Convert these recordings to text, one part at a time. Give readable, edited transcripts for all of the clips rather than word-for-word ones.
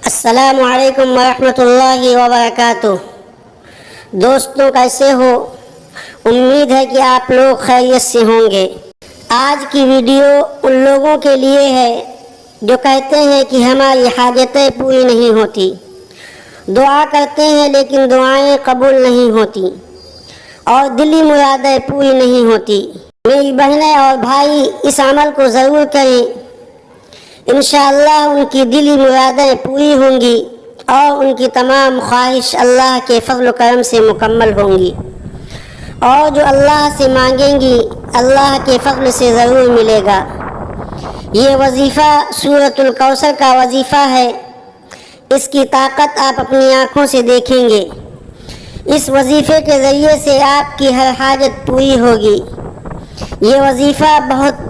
السلام علیکم ورحمۃ اللہ وبرکاتہ۔ دوستوں کیسے ہو؟ امید ہے کہ آپ لوگ خیریت سے ہوں گے۔ آج کی ویڈیو ان لوگوں کے لیے ہے جو کہتے ہیں کہ ہماری حاجتیں پوری نہیں ہوتی، دعا کرتے ہیں لیکن دعائیں قبول نہیں ہوتی اور دلی مرادیں پوری نہیں ہوتی۔ میری بہنیں اور بھائی اس عمل کو ضرور کریں، انشاءاللہ ان کی دلی مرادیں پوری ہوں گی اور ان کی تمام خواہش اللہ کے فضل و کرم سے مکمل ہوں گی، اور جو اللہ سے مانگیں گی اللہ کے فضل سے ضرور ملے گا۔ یہ وظیفہ سورۃ الکوثر کا وظیفہ ہے، اس کی طاقت آپ اپنی آنکھوں سے دیکھیں گے۔ اس وظیفے کے ذریعے سے آپ کی ہر حاجت پوری ہوگی۔ یہ وظیفہ بہت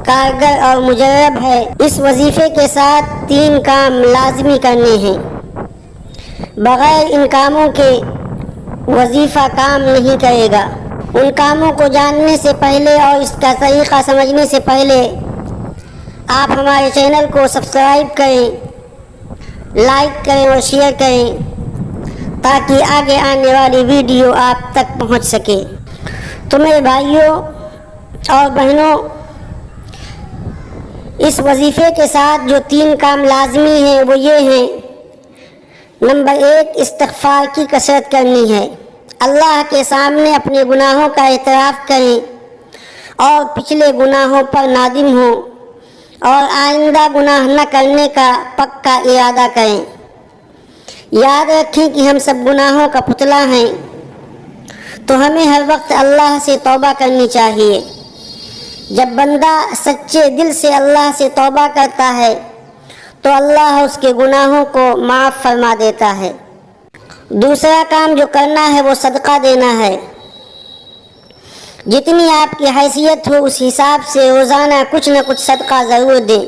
کارگر اور مجرب ہے۔ اس وظیفے کے ساتھ 3 کام لازمی کرنے ہیں، بغیر ان کاموں کے وظیفہ کام نہیں کرے گا۔ ان کاموں کو جاننے سے پہلے اور اس کا طریقہ سمجھنے سے پہلے آپ ہمارے چینل کو سبسکرائب کریں، لائک کریں اور شیئر کریں تاکہ آگے آنے والی ویڈیو آپ تک پہنچ سکے۔ تو میرے بھائیوں اور بہنوں، اس وظیفے کے ساتھ جو 3 کام لازمی ہیں وہ یہ ہیں۔ نمبر 1، استغفار کی کثرت کرنی ہے۔ اللہ کے سامنے اپنے گناہوں کا اعتراف کریں اور پچھلے گناہوں پر نادم ہوں اور آئندہ گناہ نہ کرنے کا پکا ارادہ کریں۔ یاد رکھیں کہ ہم سب گناہوں کا پتلا ہیں، تو ہمیں ہر وقت اللہ سے توبہ کرنی چاہیے۔ جب بندہ سچے دل سے اللہ سے توبہ کرتا ہے تو اللہ اس کے گناہوں کو معاف فرما دیتا ہے۔ دوسرا کام جو کرنا ہے وہ صدقہ دینا ہے۔ جتنی آپ کی حیثیت ہو اس حساب سے روزانہ کچھ نہ کچھ صدقہ ضرور دیں،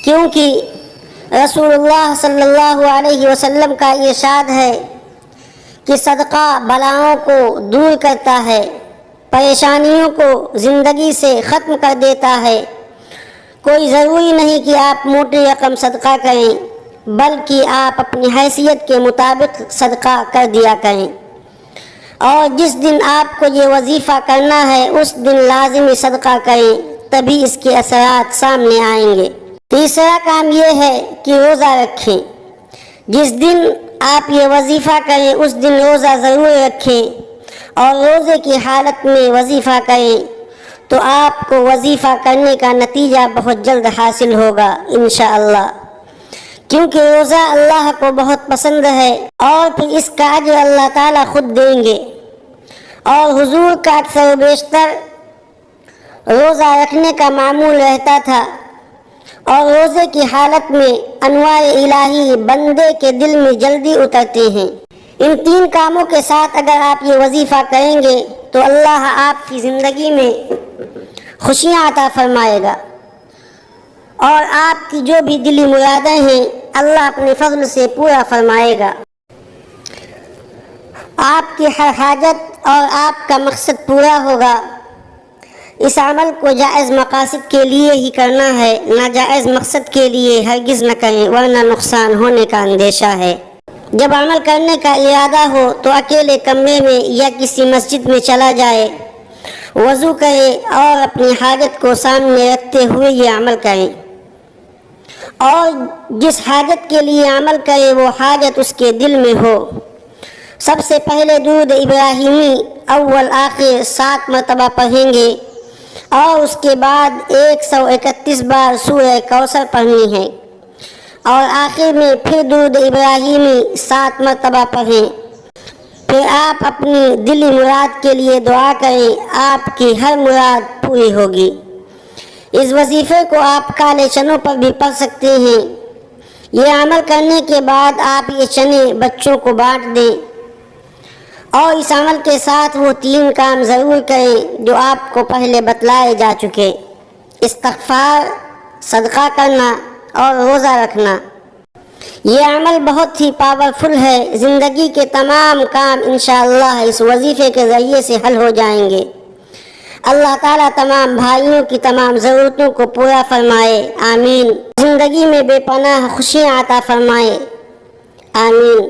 کیونکہ رسول اللہ صلی اللہ علیہ وسلم کا ارشاد ہے کہ صدقہ بلاؤں کو دور کرتا ہے، پریشانیوں کو زندگی سے ختم کر دیتا ہے۔ کوئی ضروری نہیں کہ آپ موٹی رقم صدقہ کریں، بلکہ آپ اپنی حیثیت کے مطابق صدقہ کر دیا کریں، اور جس دن آپ کو یہ وظیفہ کرنا ہے اس دن لازمی صدقہ کریں، تبھی اس کے اثرات سامنے آئیں گے۔ تیسرا کام یہ ہے کہ روزہ رکھیں۔ جس دن آپ یہ وظیفہ کریں اس دن روزہ ضرور رکھیں اور روزے کی حالت میں وظیفہ کریں، تو آپ کو وظیفہ کرنے کا نتیجہ بہت جلد حاصل ہوگا انشاءاللہ، کیونکہ روزہ اللہ کو بہت پسند ہے اور پھر اس کا اجر اللہ تعالیٰ خود دیں گے۔ اور حضور کا اکثر و بیشتر روزہ رکھنے کا معمول رہتا تھا، اور روزے کی حالت میں انوار الہی بندے کے دل میں جلدی اترتے ہیں۔ ان 3 کاموں کے ساتھ اگر آپ یہ وظیفہ کریں گے تو اللہ آپ کی زندگی میں خوشیاں عطا فرمائے گا، اور آپ کی جو بھی دلی مرادیں ہیں اللہ اپنے فضل سے پورا فرمائے گا۔ آپ کی ہر حاجت اور آپ کا مقصد پورا ہوگا۔ اس عمل کو جائز مقاصد کے لیے ہی کرنا ہے، ناجائز مقصد کے لیے ہرگز نہ کریں، ورنہ نقصان ہونے کا اندیشہ ہے۔ جب عمل کرنے کا ارادہ ہو تو اکیلے کمرے میں یا کسی مسجد میں چلا جائے، وضو کرے اور اپنی حاجت کو سامنے رکھتے ہوئے یہ عمل کریں، اور جس حاجت کے لیے عمل کرے وہ حاجت اس کے دل میں ہو۔ سب سے پہلے درود ابراہیمی اول آخر 7 مرتبہ پڑھیں گے، اور اس کے بعد 131 بار سورہ کوثر پڑھنی ہے، اور آخر میں پھر درود ابراہیمی 7 مرتبہ پڑھیں۔ پھر آپ اپنی دلی مراد کے لیے دعا کریں، آپ کی ہر مراد پوری ہوگی۔ اس وظیفے کو آپ کالے چنوں پر بھی پڑھ سکتے ہیں۔ یہ عمل کرنے کے بعد آپ یہ چنے بچوں کو بانٹ دیں، اور اس عمل کے ساتھ وہ 3 کام ضرور کریں جو آپ کو پہلے بتلائے جا چکے: استغفار، صدقہ کرنا اور روزہ رکھنا۔ یہ عمل بہت ہی پاورفل ہے، زندگی کے تمام کام انشاءاللہ اس وظیفے کے ذریعے سے حل ہو جائیں گے۔ اللہ تعالیٰ تمام بھائیوں کی تمام ضرورتوں کو پورا فرمائے، آمین۔ زندگی میں بے پناہ خوشیاں عطا فرمائے، آمین۔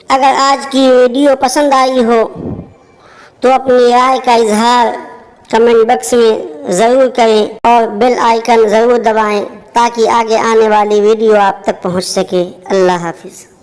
اگر آج کی ویڈیو پسند آئی ہو تو اپنی رائے کا اظہار کمنٹ باکس میں ضرور کریں اور بیل آئیکن ضرور دبائیں تاکہ آگے آنے والی ویڈیو آپ تک پہنچ سکے۔ اللہ حافظ۔